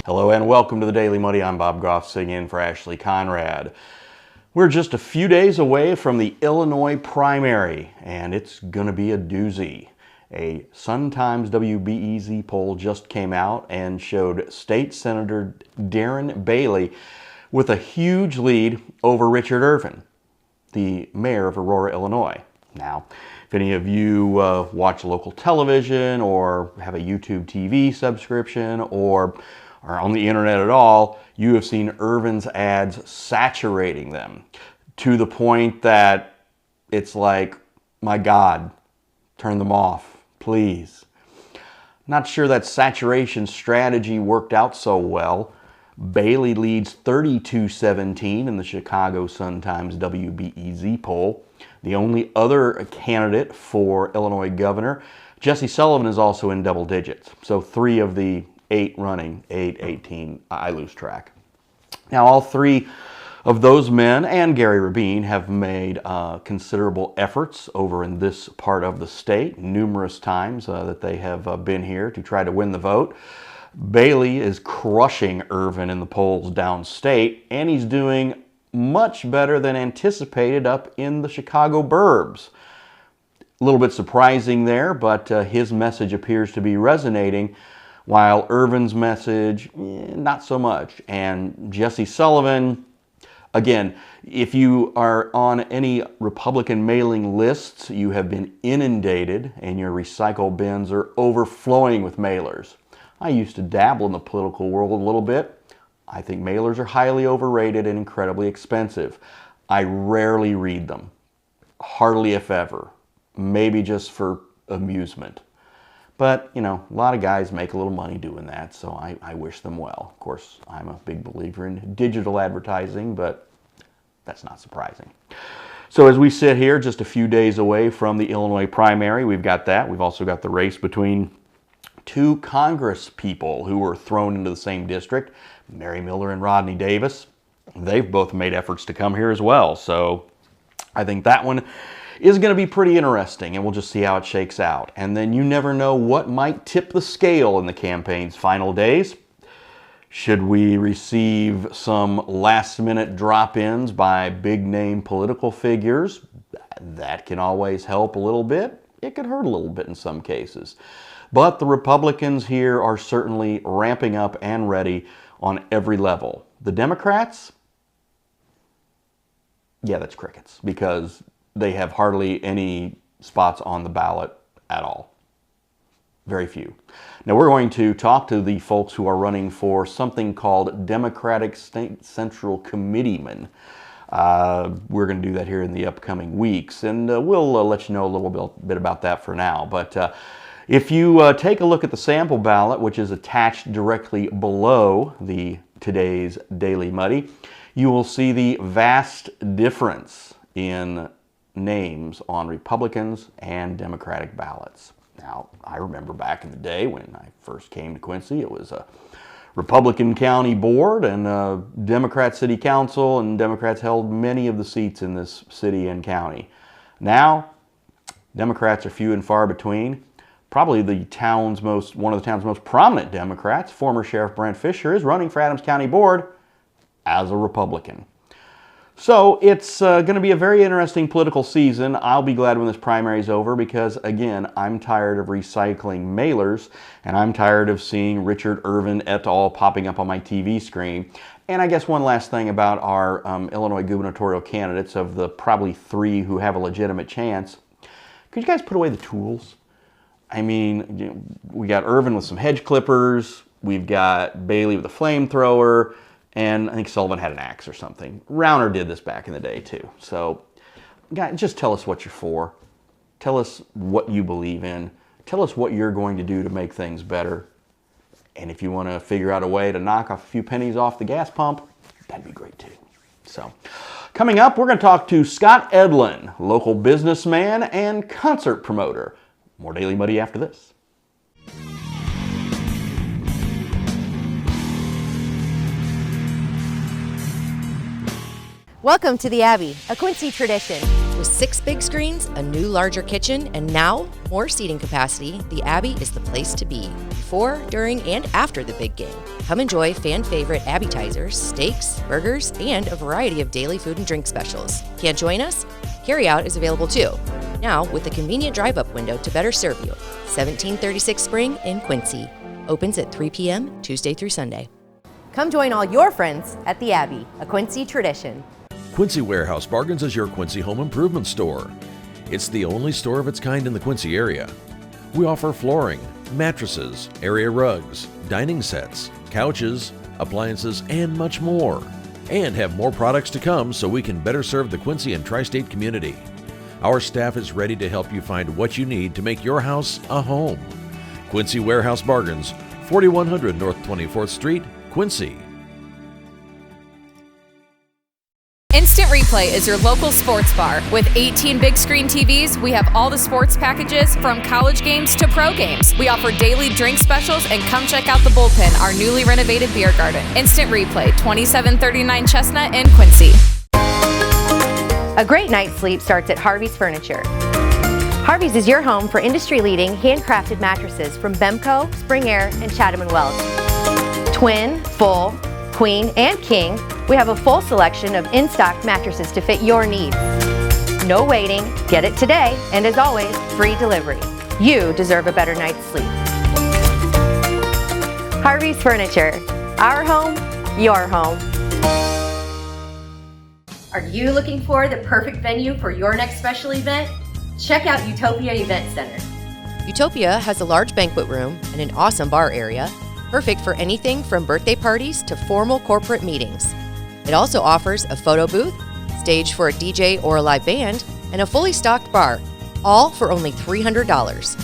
Hello and welcome to the Daily Muddy. I'm Bob Gough, sitting in for Ashley Conrad. We're just a few days away from the Illinois primary, and it's going to be a doozy. A Sun-Times WBEZ poll just came out and showed State Senator Darren Bailey with a huge lead over Richard Irvin, the mayor of Aurora, Illinois. Now, if any of you watch local television or have a YouTube TV subscription or are on the internet at all, you have seen Irvin's ads saturating them to the point that it's like, my God, turn them off, please. Not sure that saturation strategy worked out so well. Bailey leads 32-17 in the Chicago Sun-Times WBEZ poll. The only other candidate for Illinois governor, Jesse Sullivan, is also in double digits. So 3 of the 8 running, 18, I lose track. Now, all 3 of those men and Gary Rabin have made considerable efforts over in this part of the state, numerous times that they have been here to try to win the vote. Bailey is crushing Irvin in the polls downstate, and he's doing much better than anticipated up in the Chicago burbs. A little bit surprising there, but his message appears to be resonating, while Irvin's message, not so much. And Jesse Sullivan, again, if you are on any Republican mailing lists, you have been inundated and your recycle bins are overflowing with mailers. I used to dabble in the political world a little bit. I think mailers are highly overrated and incredibly expensive. I rarely read them, hardly if ever, maybe just for amusement. But, you know, a lot of guys make a little money doing that, so I wish them well. Of course, I'm a big believer in digital advertising, but that's not surprising. So as we sit here just a few days away from the Illinois primary, we've got that. We've also got the race between 2 Congress people who were thrown into the same district, Mary Miller and Rodney Davis. They've both made efforts to come here as well, so I think that one is going to be pretty interesting, and we'll just see how it shakes out. And then you never know what might tip the scale in the campaign's final days. Should we receive some last-minute drop-ins by big-name political figures? That can always help a little bit. It could hurt a little bit in some cases. But the Republicans here are certainly ramping up and ready on every level. The Democrats? Yeah, that's crickets, because they have hardly any spots on the ballot at all. Very few. Now we're going to talk to the folks who are running for something called Democratic State Central Committeeman. We're going to do that here in the upcoming weeks, and we'll let you know a little bit about that for now. But if you take a look at the sample ballot, which is attached directly below today's Daily Muddy, you will see the vast difference in names on Republicans and Democratic ballots. Now, I remember back in the day when I first came to Quincy, it was a Republican county board and a Democrat city council, and Democrats held many of the seats in this city and county. Now, Democrats are few and far between. Probably one of the town's most prominent Democrats, former Sheriff Brent Fisher, is running for Adams County Board as a Republican. So it's going to be a very interesting political season. I'll be glad when this primary is over because, again, I'm tired of recycling mailers, and I'm tired of seeing Richard Irvin et al. Popping up on my TV screen. And I guess one last thing about our Illinois gubernatorial candidates, of the probably 3 who have a legitimate chance, could you guys put away the tools? I mean, we got Irvin with some hedge clippers, we've got Bailey with a flamethrower, and I think Sullivan had an axe or something. Rauner did this back in the day too. So, guys, just tell us what you're for. Tell us what you believe in. Tell us what you're going to do to make things better. And if you want to figure out a way to knock off a few pennies off the gas pump, that'd be great too. So, coming up, we're going to talk to Scott Edlin, local businessman and concert promoter. More Daily Muddy after this. Welcome to the Abbey, a Quincy tradition. With 6 big screens, a new larger kitchen, and now more seating capacity, the Abbey is the place to be before, during, and after the big game. Come enjoy fan favorite appetizers, steaks, burgers, and a variety of daily food and drink specials. Can't join us? Carryout is available too. Now with a convenient drive-up window to better serve you. 1736 Spring in Quincy. Opens at 3 p.m. Tuesday through Sunday. Come join all your friends at the Abbey, a Quincy tradition. Quincy Warehouse Bargains is your Quincy home improvement store. It's the only store of its kind in the Quincy area. We offer flooring, mattresses, area rugs, dining sets, couches, appliances, and much more. And have more products to come so we can better serve the Quincy and tri-state community. Our staff is ready to help you find what you need to make your house a home. Quincy Warehouse Bargains, 4100 North 24th Street, Quincy. Instant Replay is your local sports bar. With 18 big screen TVs, we have all the sports packages from college games to pro games. We offer daily drink specials, and come check out the Bullpen, our newly renovated beer garden. Instant Replay, 2739 Chestnut in Quincy. A great night's sleep starts at Harvey's Furniture. Harvey's is your home for industry-leading handcrafted mattresses from Bemco, Spring Air, and Chatham & Wells. Twin, full, queen, and king, we have a full selection of in-stock mattresses to fit your needs. No waiting, get it today, and as always, free delivery. You deserve a better night's sleep. Harvey's Furniture, our home, your home. Are you looking for the perfect venue for your next special event? Check out Utopia Event Center. Utopia has a large banquet room and an awesome bar area, perfect for anything from birthday parties to formal corporate meetings. It also offers a photo booth, stage for a DJ or a live band, and a fully stocked bar, all for only $300.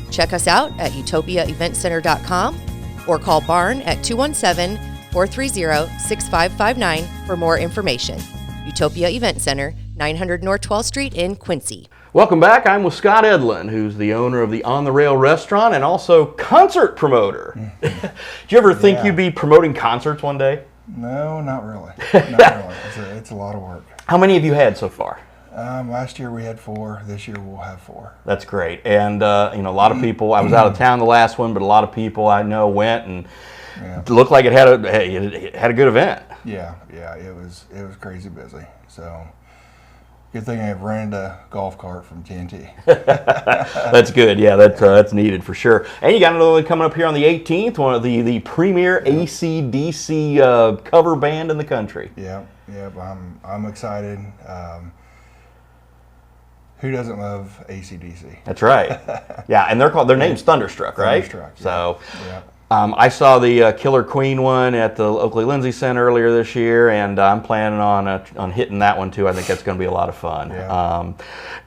Check us out at utopiaeventcenter.com or call Barn at 217-430-6559 for more information. Utopia Event Center, 900 North 12th Street in Quincy. Welcome back. I'm with Scott Edlin, who's the owner of the On the Rail restaurant and also concert promoter. Did you ever think you'd be promoting concerts one day? No, not really. Not really. It's a lot of work. How many have you had so far? Last year we had 4. This year we'll have 4. That's great. And a lot of people, I was out of town the last one, but a lot of people I know went and it looked like it had a good event. Yeah, it was crazy busy. So good thing I've rented a golf cart from TNT. That's good. Yeah, that's needed for sure. And you got another one coming up here on the 18th, one of the premier AC/DC cover band in the country. Yeah. I'm excited. Who doesn't love AC/DC? That's right. Yeah, and their name's Thunderstruck, right? Thunderstruck. Yeah. So. Yeah. I saw the Killer Queen one at the Oakley Lindsay Center earlier this year, and I'm planning on hitting that one too. I think that's going to be a lot of fun. Yeah.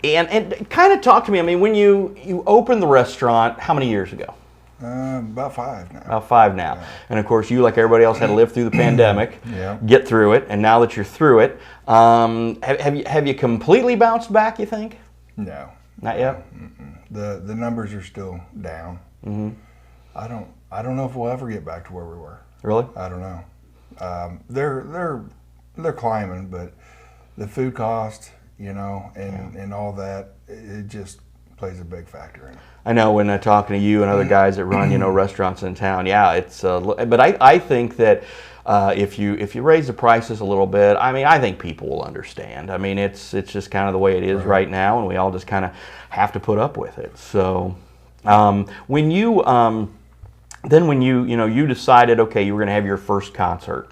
And kind of talk to me. I mean, when you opened the restaurant, how many years ago? About 5 now. About 5 now. Yeah. And of course, you, like everybody else, had to live through the pandemic, get through it, and now that you're through it, have you completely bounced back, you think? No. Not yet? The numbers are still down. Mm-hmm. I don't know if we'll ever get back to where we were. Really? I don't know. They're climbing, but the food cost, and all that, it just plays a big factor in it. I know when I'm talking to you and other guys that run, restaurants in town. Yeah, it's. But I think that if you raise the prices a little bit, I mean, I think people will understand. I mean, it's just kind of the way it is right now, and we all just kind of have to put up with it. So, when you you decided, okay, you were going to have your first concert,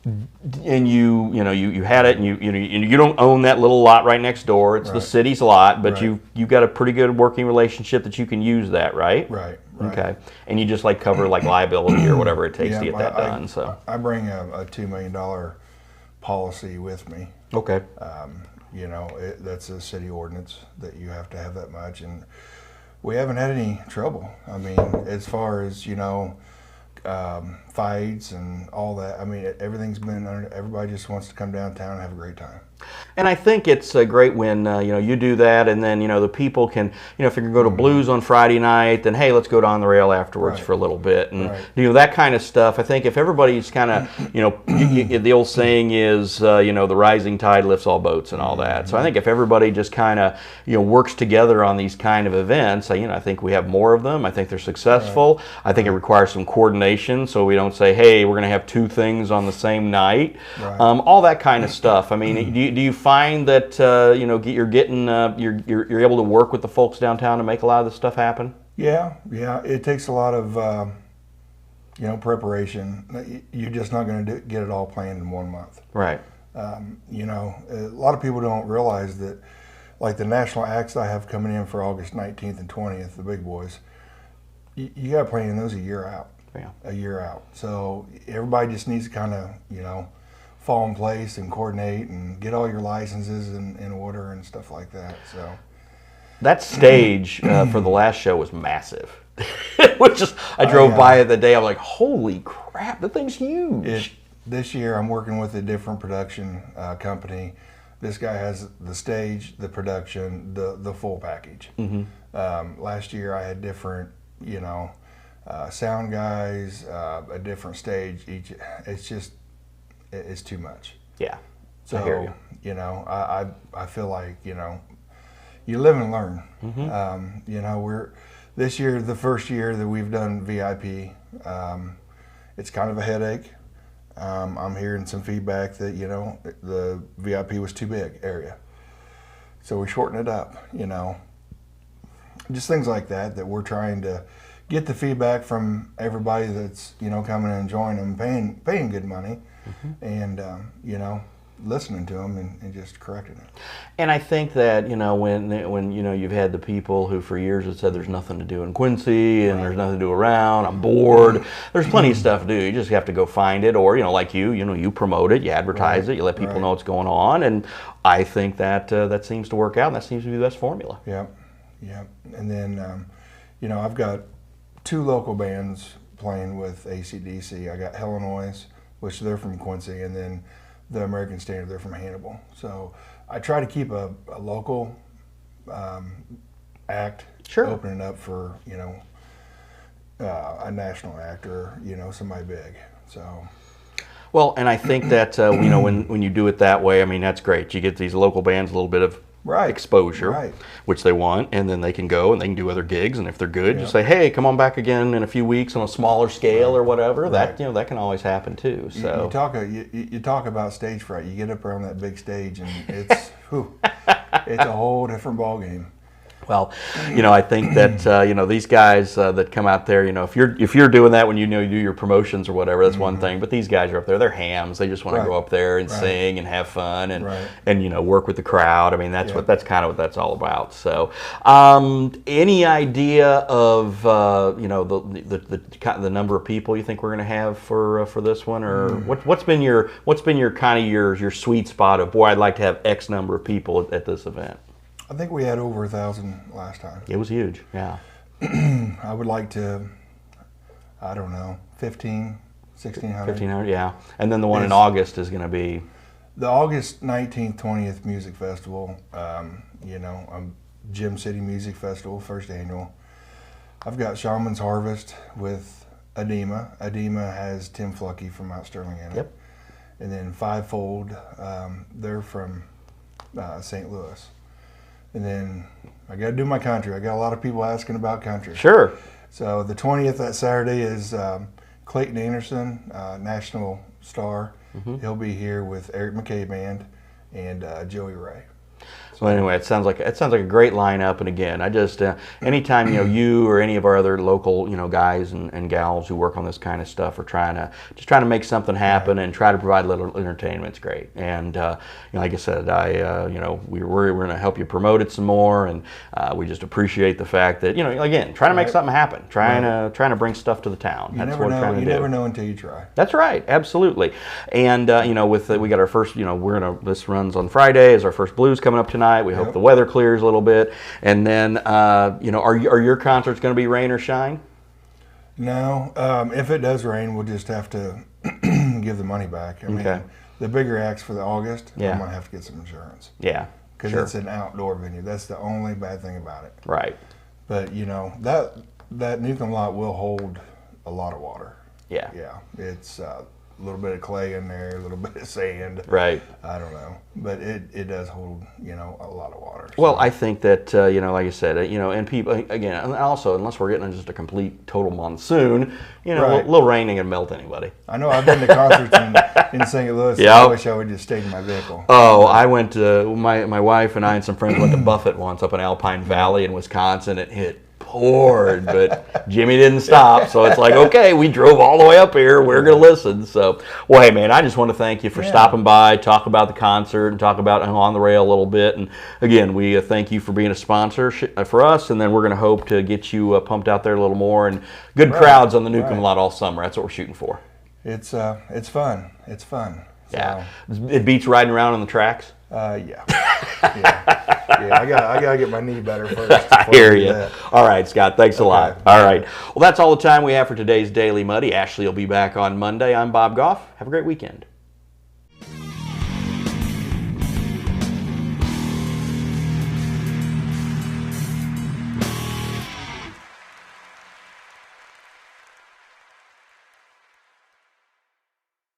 and you had it, and you don't own that little lot right next door. It's the city's lot, but you got a pretty good working relationship that you can use that, right? Right. Okay, and you just cover liability or whatever it takes to get that done. So I bring a $2 million policy with me. Okay. That's a city ordinance that you have to have that much, and we haven't had any trouble. I mean, as far as fights and all that. I mean, everything's been under. Everybody just wants to come downtown and have a great time. And I think it's great when you do that, and then the people can, if you're going to go to blues on Friday night, then hey, let's go down the rail afterwards for a little bit, and that kind of stuff. I think if everybody's kind of the old saying is the rising tide lifts all boats and all that. So I think if everybody just kind of works together on these kind of events, I think we have more of them. I think they're successful. I think it requires some coordination, so we don't say, hey, we're going to have two things on the same night. All that kind of stuff. I mean, do you find that you're getting you're able to work with the folks downtown to make a lot of this stuff happen? Yeah. It takes a lot of preparation. You're just not going to get it all planned in 1 month. Right. A lot of people don't realize that, like the national acts I have coming in for August 19th and 20th, the big boys, you got to plan those a year out. Yeah. A year out. So everybody just needs to kind of fall in place and coordinate and get all your licenses in order and stuff like that. So that stage for the last show was massive. It was just, I drove by it the day. I'm like, holy crap, the thing's huge. This year I'm working with a different production company. This guy has the stage, the production, the full package. Last year I had different, sound guys, a different stage. It's too much. Yeah. So, I hear you. I feel like, you live and learn. We're this year, the first year that we've done VIP, it's kind of a headache. I'm hearing some feedback that, the VIP was too big area. So we shortened it up, Just things like that we're trying to get the feedback from everybody that's, coming and enjoying them, paying good money. And listening to them and just correcting it. And I think that when you've had the people who for years have said there's nothing to do in Quincy and there's nothing to do around, I'm bored. There's plenty of stuff to do. You just have to go find it, or like you promote it, you advertise it, you let people know what's going on, and I think that that seems to work out. And that seems to be the best formula. Yeah. And then I've got 2 local bands playing with AC/DC. I got Illinois, which they're from Quincy, and then the American Standard, they're from Hannibal. So I try to keep a local act opening up for, a national act or, somebody big. So. Well, and I think that, when you do it that way, I mean, that's great. You get these local bands a little bit of exposure, which they want, and then they can go and they can do other gigs, and if they're good, just say, hey, come on back again in a few weeks on a smaller scale or whatever. That that can always happen too. So you talk about stage fright. You get up around that big stage, and it's it's a whole different ball game. Well, I think that these guys that come out there, if you're doing that when you do your promotions or whatever, that's one thing. But these guys are up there; they're hams. They just want to go up there and sing and have fun and work with the crowd. I mean, that's kind of what that's all about. So, any idea of the number of people you think we're going to have for this one, or what's been your kind of your sweet spot of, boy, I'd like to have X number of people at this event? I think we had over 1,000 last time. It was huge, yeah. I would like to, 1,500, 1,600. 1,500, yeah. And then the one in August is going to be? The August 19th, 20th Music Festival, Gym City Music Festival, first annual. I've got Shaman's Harvest with Edema. Edema has Tim Fluckey from Mount Sterling in it. Yep. And then Fivefold, they're from St. Louis. And then I got to do my country. I got a lot of people asking about country. Sure. So the 20th, that Saturday, is Clayton Anderson, national star. He'll be here with Eric McKay Band and Joey Ray. So anyway, it sounds like a great lineup. And again, I just anytime you or any of our other local guys and gals who work on this kind of stuff are trying to make something happen and try to provide a little entertainment, it's great. And like I said, we're going to help you promote it some more, and we just appreciate the fact that again, trying to make something happen, trying to bring stuff to the town. That's what we're trying to do. You never know until you try. That's right, absolutely. And we got our first. This runs on Friday. Is our first blues coming up tonight. We hope the weather clears a little bit, and then are your concerts going to be rain or shine? No, if it does rain, we'll just have to give the money back. I mean, the bigger acts for the August, Yeah. I'm going to have to get some insurance. Yeah. Because Sure. it's an outdoor venue. That's the only bad thing about it. Right. But, you know, that Newcomb lot will hold a lot of water. Yeah. Yeah. It's a little bit of clay in there, a little bit of sand. Right. I don't know. But it does hold, you know, a lot of water. Well, I think that, you know, like I said, you know, and people, again, and also, unless we're getting just a complete total monsoon, you know, Right. a little rain ain't going to melt anybody. I know I've been to concerts in St. Louis. Yeah. I wish I would just stayed in my vehicle. Oh, I went to, my wife and I and some friends went to Buffett once up in Alpine Valley in Wisconsin. It poured, but Jimmy didn't stop. So it's like, okay, we drove all the way up here. We're going to listen. So, well, hey, man, I just want to thank you for stopping by, talk about the concert, and talk about On the Rail a little bit. And again, we thank you for being a sponsor for us. And then we're going to hope to get you pumped out there a little more and good crowds on the Newcomb lot all summer. That's what we're shooting for. It's fun. It's fun. Yeah. It beats riding around on the tracks. Yeah. Yeah, I gotta get my knee better first. I hear you. All right, Scott, thanks a lot. All right. Well, that's all the time we have for today's Daily Muddy. Ashley will be back on Monday. I'm Bob Gough. Have a great weekend.